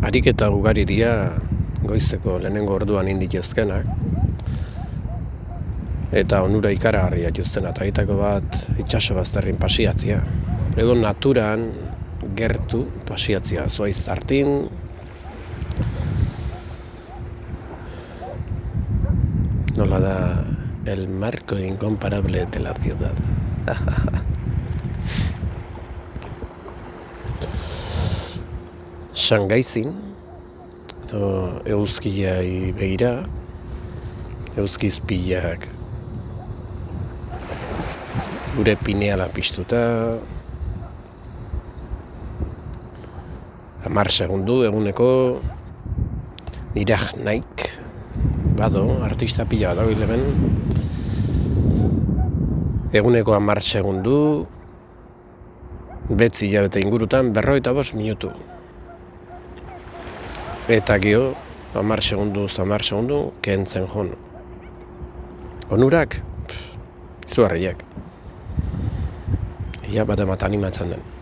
Ariketa ugari dira goizeko lehenengo orduan inditezkenak. Eta onura ikaragarria juztena, eta aitako bat itxaso bazterrin pasiatzia. Edo naturan gertu pasiatzia, zoaiz zartin. Nola da, el marco incomparable de la ciudad. Xangaizin, edo euskiai begira, euskizpilak gure pineala piztuta, 10 segundu eguneko nirak naik, bado, artista pila bat dago hemen, eguneko 10 segundu, betzi hilabete ingurutan 45 minutu. Eta gio, 10 segundu, kentzen joan. Onurak, izugarriak. Ia bat emat animatzen den.